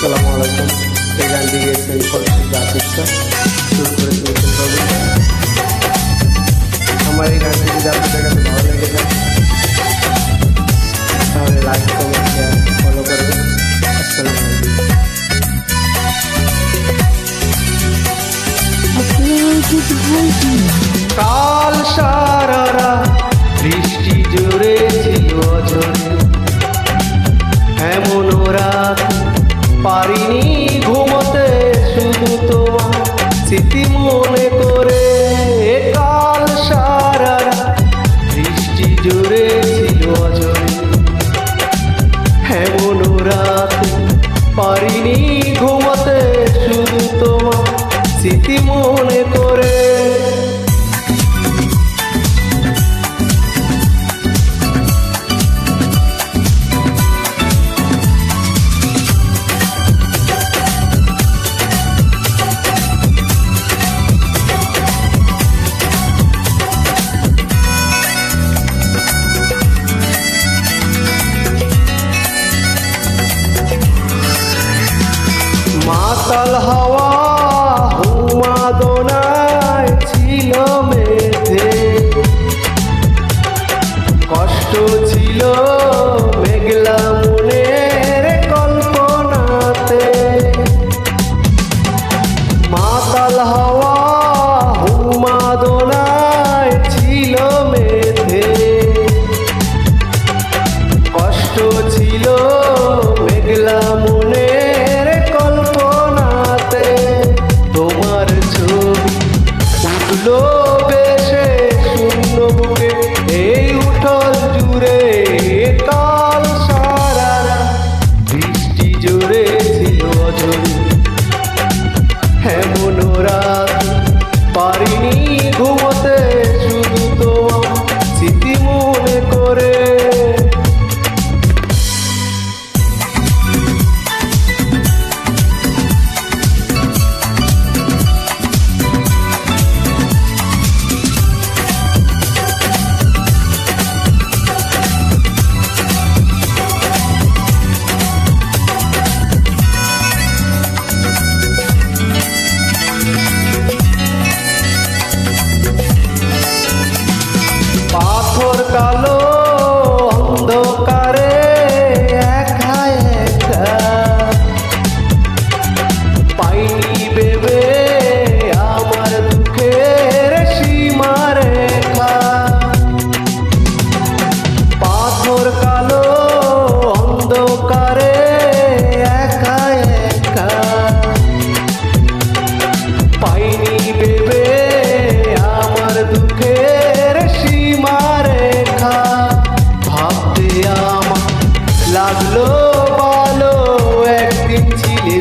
আসসালামু আলাইকুম। এই গানটি গেয়েছেন ফরিদ আসিফ স্যার, শুরু করে দিয়েছেন রবি। আমার এই গানটি যদি আপনাদের কাছে ভালো লেগে থাকে তাহলে লাইক, কমেন্ট, শেয়ার, ফলো করবেন। আসসালামু আলাইকুম। কাল সারা বৃষ্টি জোরে ছিল ঝরে, এমন রাত পারিনি ঘুমোতে, শুধু তোমার স্মৃতি মনে করে। কাল সারা বৃষ্টি জোরে ছিল ঝরে, এমন রাত পারিনি ঘুমোতে, শুধু তোমার স্মৃতি মনে করে। মাতাল হাওয়া উন্মাদনায় ছিল মেঘে, কষ্ট ছিল মেঘলা মনের কল্পনাতে। মাতাল হাওয়া উন্মাদনায় ছিল মেঘে, কষ্ট ছিল মেঘলা মনের কল্পনাতে। তোমার ছবি উঠলো বেশে শূন্য বুকে, এই উঠল জুড়ে। কাল সারা বৃষ্টি জোরে ছিল ঝরে, এমন রাত পারিনি ঘুমোতে, শুধু তোমার স্মৃতি মনে করে। পাথর কালো অন্ধকারে একা একা, পাইনি ভেবে আমার দুঃখের সীমারেখা। পাথর কালো অন্ধকারে একা একা, পাইনি ভেবে আমার দুঃখের সীমারেখা। ভাবতে আমার লাগলো ভালো, একদিন ছিলে